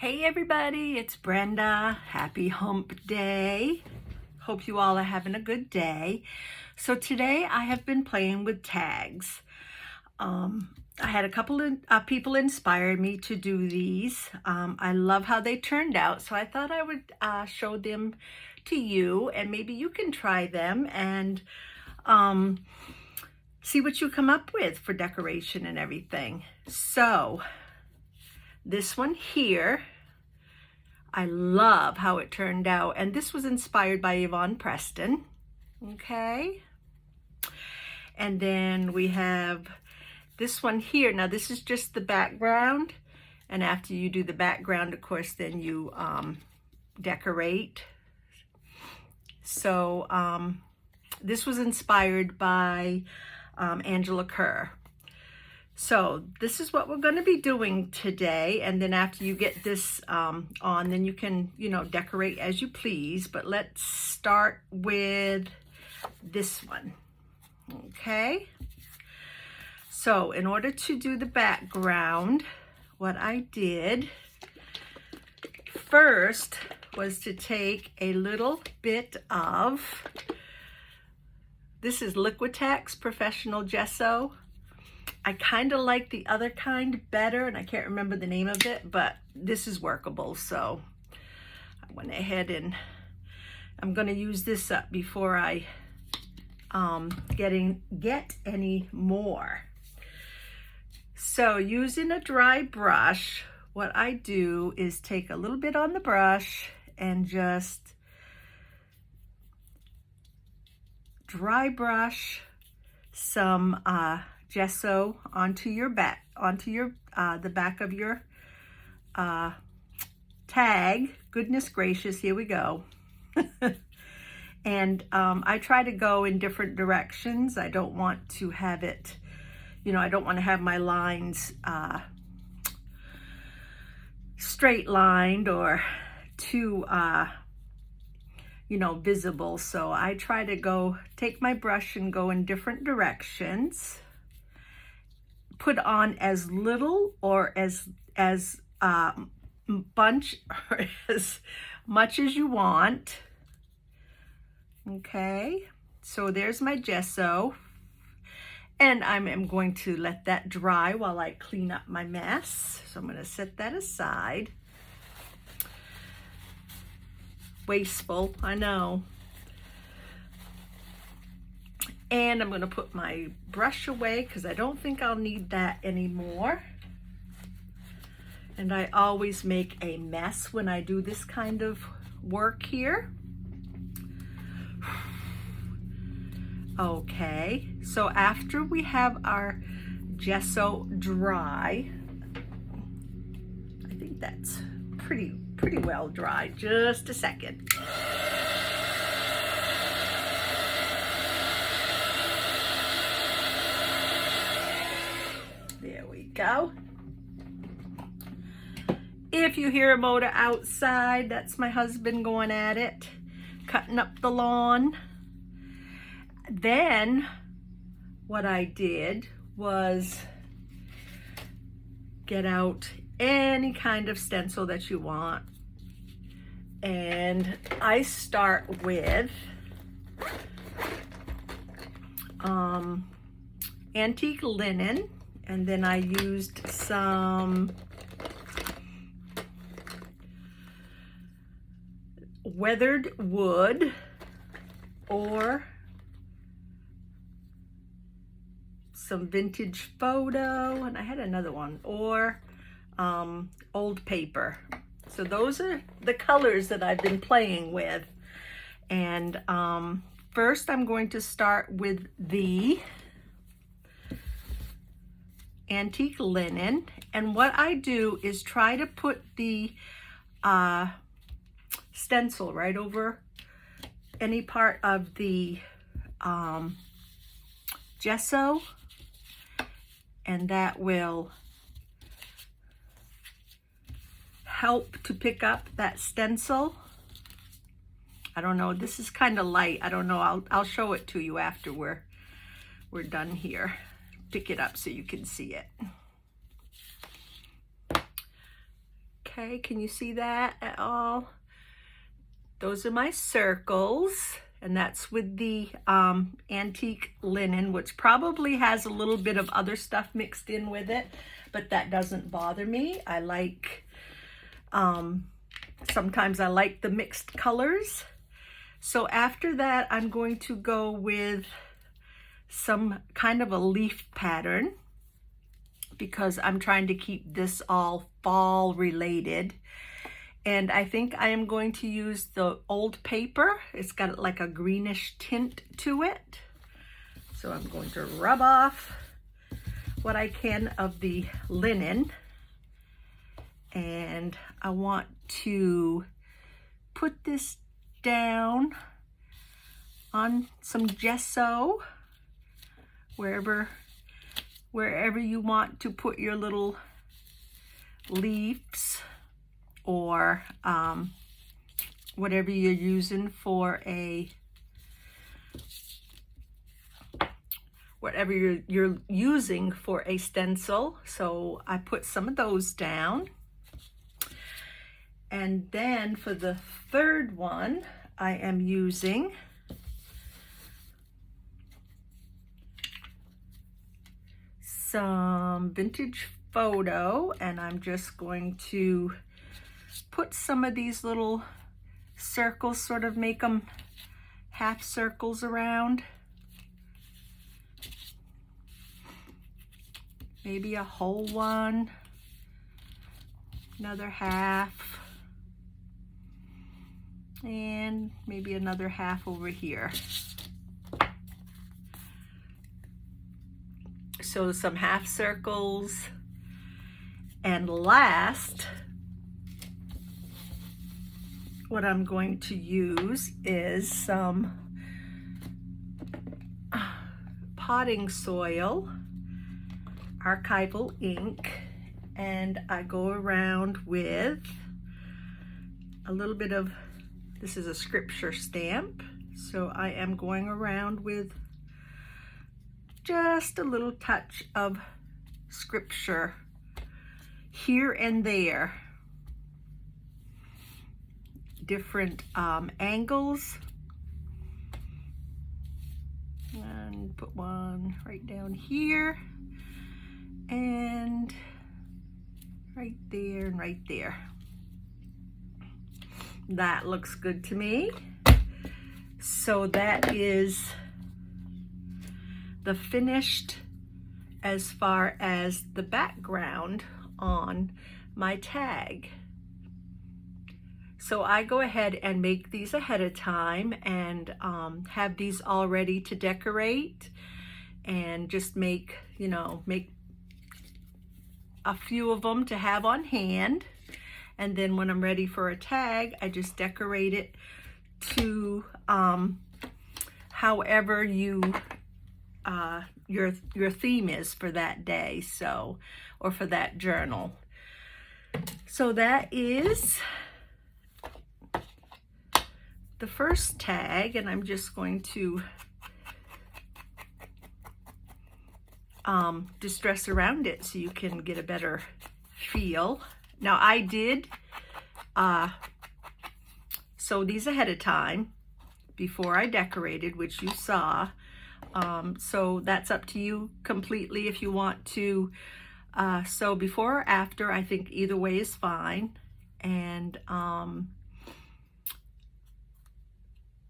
Hey everybody, it's Brenda. Happy hump day. Hope you all are having a good day. So today I have been playing with tags. I had a couple of people inspire me to do these. I love how they turned out, so I thought I would show them to you, and maybe you can try them and see what you come up with for decoration and everything. So this one here, I love how it turned out, and this was inspired by Yvonne Preston. Okay, and then we have this one here. Now this is just the background, and after you do the background, of course, then you decorate. So this was inspired by Kerr. So this is what we're going to be doing today, and then after you get this on, then you can, decorate as you please. But let's start with this one. Okay, so in order to do the background, what I did first was to take a little bit of, this is Liquitex Professional Gesso. I kind of like the other kind better, and I can't remember the name of it, but this is workable. So I went ahead and I'm going to use this up before I get any more. So using a dry brush, what I do is take a little bit on the brush and just dry brush some gesso onto your back, the back of your tag. Goodness gracious, here we go. And I try to go in different directions. I don't want to have it, I don't want to have my lines straight lined or too visible. So I try to take my brush and go in different directions. Put on as little or as bunch or as much as you want. Okay, so there's my gesso, and I'm going to let that dry while I clean up my mess. So I'm going to set that aside. Wasteful, I know. And I'm going to put my brush away because I don't think I'll need that anymore. And I always make a mess when I do this kind of work here. Okay, so after we have our gesso dry, I think that's pretty well dry. Just a second. There we go. If you hear a motor outside, that's my husband going at it, cutting up the lawn. Then what I did was get out any kind of stencil that you want. And I start with antique linen, and then I used some weathered wood or some vintage photo, and I had another one, or old paper. So those are the colors that I've been playing with. And first I'm going to start with the antique linen, and what I do is try to put the stencil right over any part of the gesso, and that will help to pick up that stencil. I don't know, this is kind of light. I don't know, I'll show it to you after we're done here. Pick it up so you can see it. Okay, can you see that at all? Those are my circles, and that's with the antique linen, which probably has a little bit of other stuff mixed in with it, but that doesn't bother me. I like, sometimes I like the mixed colors. So after that, I'm going to go with some kind of a leaf pattern, because I'm trying to keep this all fall related. And I think I am going to use the old paper. It's got like a greenish tint to it. So I'm going to rub off what I can of the linen. And I want to put this down on some gesso, wherever you want to put your little leaves, or whatever you're using for a, whatever you're using for a stencil. So I put some of those down. And then for the third one, I am using some vintage photo, and I'm just going to put some of these little circles, sort of make them half circles around. Maybe a whole one, another half, and maybe another half over here. So some half circles. And last, what I'm going to use is some potting soil, archival ink, and I go around with a little bit of, this is a scripture stamp, so I am going around with just a little touch of scripture here and there, different angles, and put one right down here, and right there, and right there. That looks good to me. So that is the finished as far as the background on my tag. So I go ahead and make these ahead of time, and have these all ready to decorate, and just make, you know, make a few of them to have on hand. And then when I'm ready for a tag, I just decorate it to however you your theme is for that day, so, or for that journal. So that is the first tag, and I'm just going to distress around it so you can get a better feel. Now I did sew these ahead of time before I decorated, which you saw. So that's up to you completely if you want to sew before or after. I think either way is fine. And I'm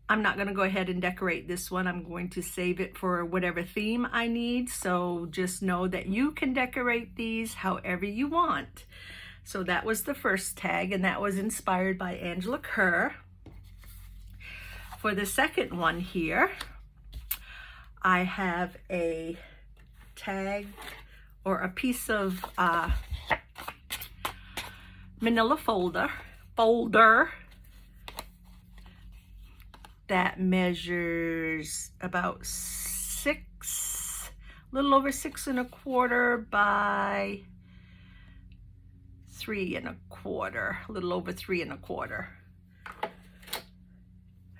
not going to go ahead and decorate this one. I'm going to save it for whatever theme I need. So just know that you can decorate these however you want. So that was the first tag, and that was inspired by Angela Kerr. For the second one here, I have a tag or a piece of manila folder that measures about a little over 6 1/4 by 3 1/4, a little over 3 1/4.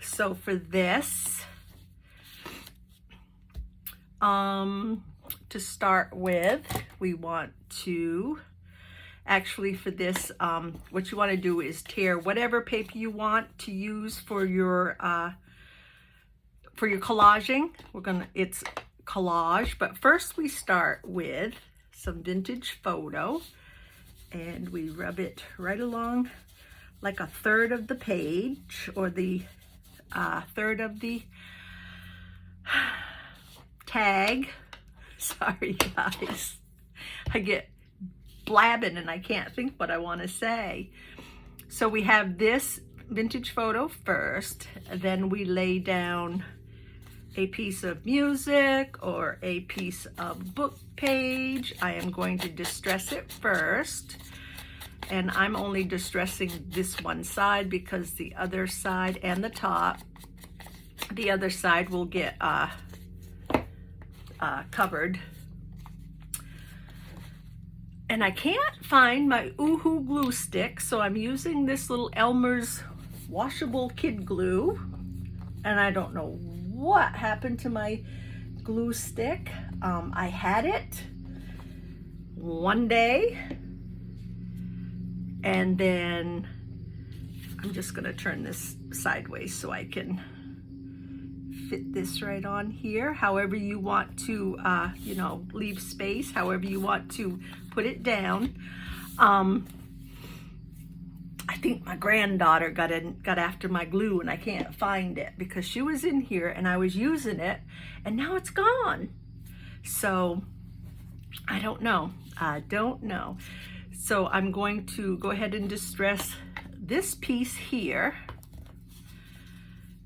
So for this, to start with, we want to Actually, for this, what you want to do is tear whatever paper you want to use for your collaging. It's collage, but first we start with some vintage photo, and we rub it right along like a third of the page, or the third of the tag. Sorry guys, I get blabbing and I can't think what I want to say. So we have this vintage photo first, then we lay down a piece of music or a piece of book page. I am going to distress it first, and I'm only distressing this one side because the other side and the top, the other side will get covered. And I can't find my Oohoo glue stick, so I'm using this little Elmer's washable kid glue, and I don't know what happened to my glue stick. I had it one day, and then I'm just gonna turn this sideways so I can fit this right on here. However you want to, you know, leave space, however you want to put it down. I think my granddaughter got after my glue, and I can't find it because she was in here and I was using it, and now it's gone. So I don't know. So I'm going to go ahead and distress this piece here,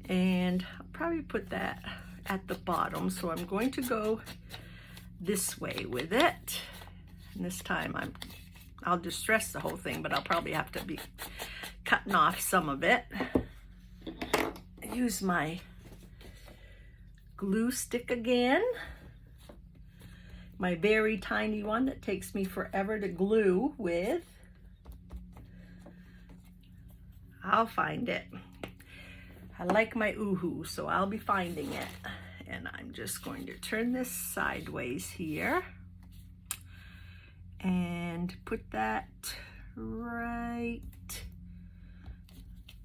and I'll probably put that at the bottom. So I'm going to go this way with it, and this time I'll distress the whole thing, but I'll probably have to be cutting off some of it. Use my glue stick again, my very tiny one that takes me forever to glue with. I'll find it. I like my Oohoo, so I'll be finding it. And I'm just going to turn this sideways here and put that right,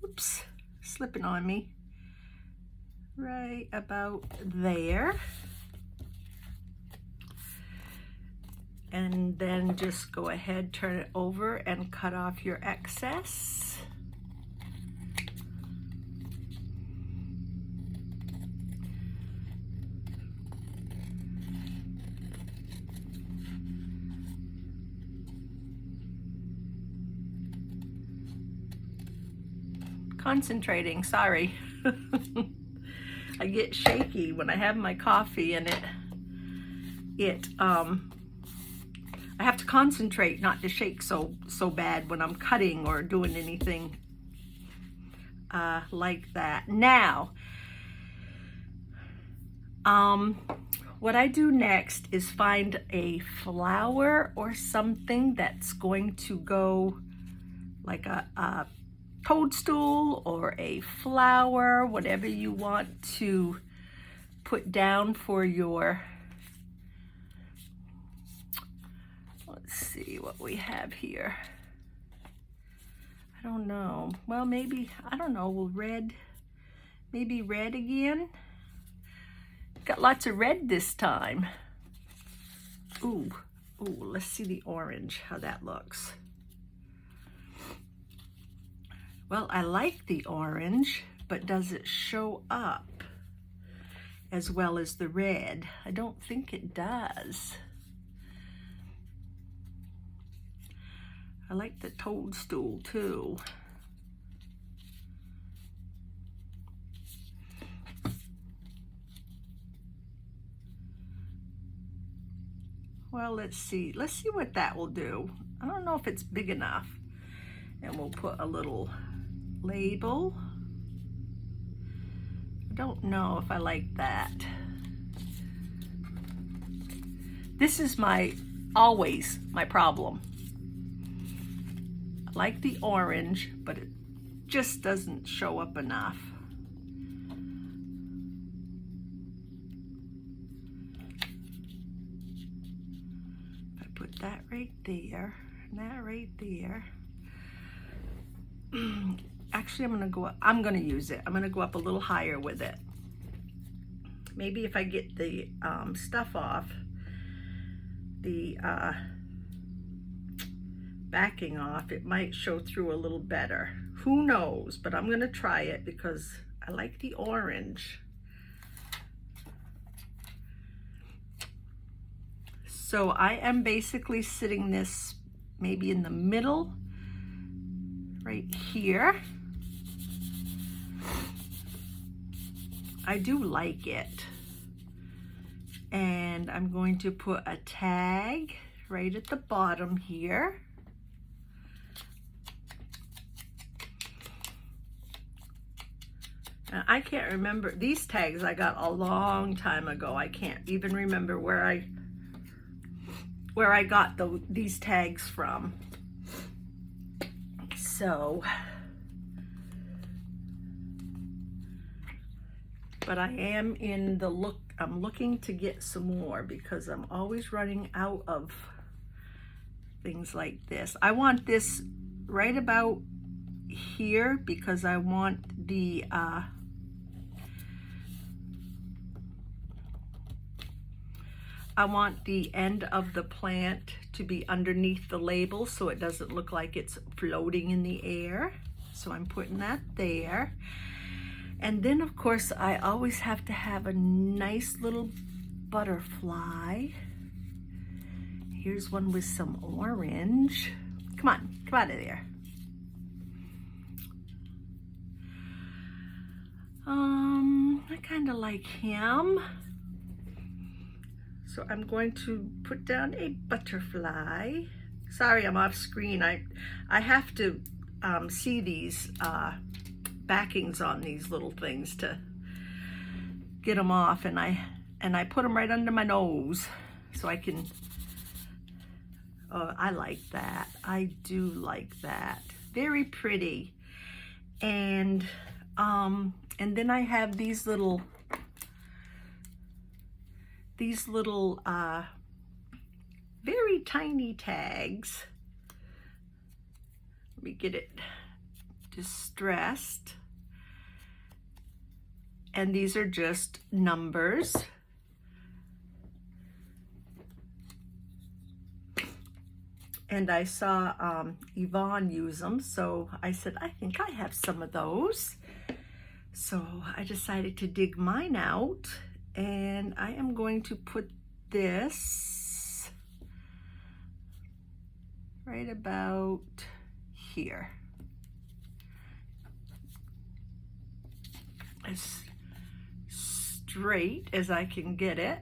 oops, slipping on me, right about there. And then just go ahead, turn it over and cut off your excess. Concentrating, sorry. I get shaky when I have my coffee, and I have to concentrate not to shake so bad when I'm cutting or doing anything like that. Now, what I do next is find a flower or something that's going to go like a toadstool or a flower, whatever you want to put down for your, let's see what we have here. I don't know. Well, maybe, I don't know, will red, maybe red again? Got lots of red this time. Ooh, let's see the orange, how that looks. Well, I like the orange, but does it show up as well as the red? I don't think it does. I like the toadstool too. Well, let's see what that will do. I don't know if it's big enough. And we'll put a little label. I don't know if I like that. This is always my problem. I like the orange, but it just doesn't show up enough. If I put that right there, that right there. Actually, I'm gonna use it. I'm gonna go up a little higher with it. Maybe if I get the stuff off, the backing off, it might show through a little better. Who knows? But I'm gonna try it because I like the orange. So I am basically sitting this maybe in the middle, right here. I do like it. And I'm going to put a tag right at the bottom here. Now, I can't remember, these tags I got a long time ago. I can't even remember where I got these tags from. So, but I am in the look, I'm looking to get some more because I'm always running out of things like this. I want this right about here because I want the end of the plant to be underneath the label so it doesn't look like it's floating in the air. So I'm putting that there. And then of course I always have to have a nice little butterfly. Here's one with some orange. Come on, come out of there. I kind of like him. So I'm going to put down a butterfly. Sorry, I'm off screen. I have to see these backings on these little things to get them off, and I put them right under my nose so I can. Oh, I like that. I do like that. Very pretty. And then I have these little very tiny tags. Let me get it distressed. And these are just numbers. And I saw Yvonne use them, so I said, I think I have some of those. So I decided to dig mine out, and I am going to put this right about here. As straight as I can get it.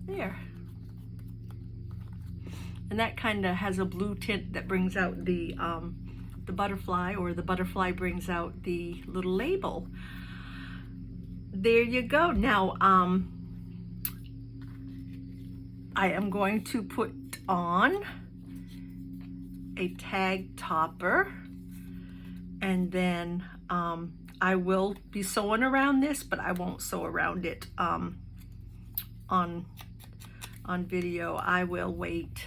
There. And that kind of has a blue tint that brings out the butterfly, or the butterfly brings out the little label. There you go. Now, I am going to put on a tag topper, and then I will be sewing around this, but I won't sew around it on video. I will wait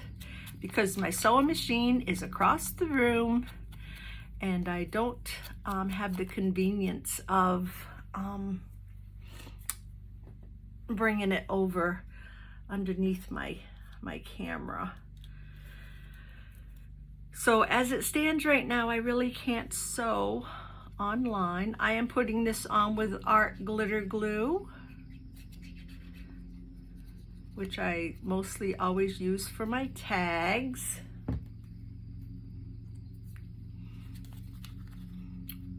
because my sewing machine is across the room, and I don't have the convenience of bringing it over underneath my camera. So as it stands right now, I really can't sew online. I am putting this on with art glitter glue, which I mostly always use for my tags.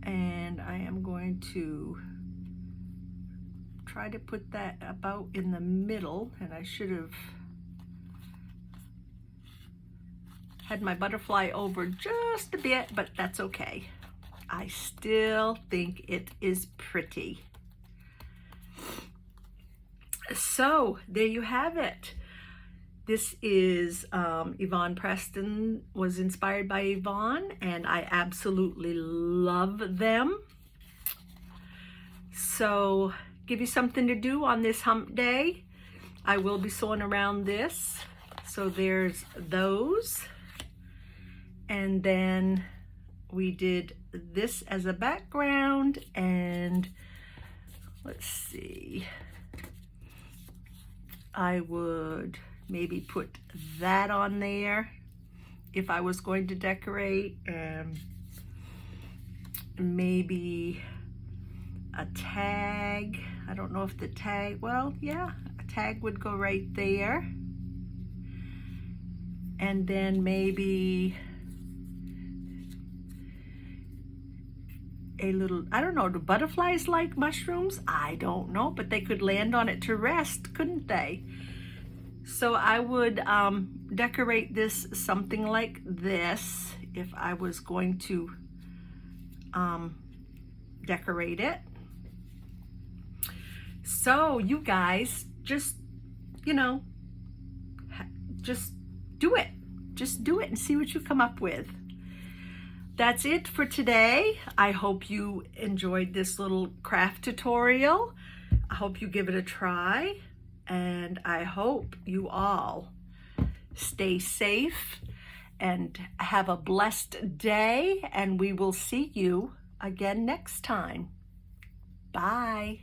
And I am going to try to put that about in the middle, and I should have had my butterfly over just a bit, but that's okay. I still think it is pretty. So there you have it. This is Yvonne Preston, was inspired by Yvonne, and I absolutely love them. So give you something to do on this hump day. I will be sewing around this. So there's those. And then we did this as a background, and let's see, I would maybe put that on there if I was going to decorate, and maybe a tag. I don't know if the tag, well, yeah, a tag would go right there. And then maybe a little, I don't know, do butterflies like mushrooms? I don't know, but they could land on it to rest, couldn't they? So I would decorate this something like this if I was going to decorate it. So you guys, just, you know, just do it. Just do it and see what you come up with. That's it for today. I hope you enjoyed this little craft tutorial. I hope you give it a try, and I hope you all stay safe and have a blessed day, and we will see you again next time. Bye.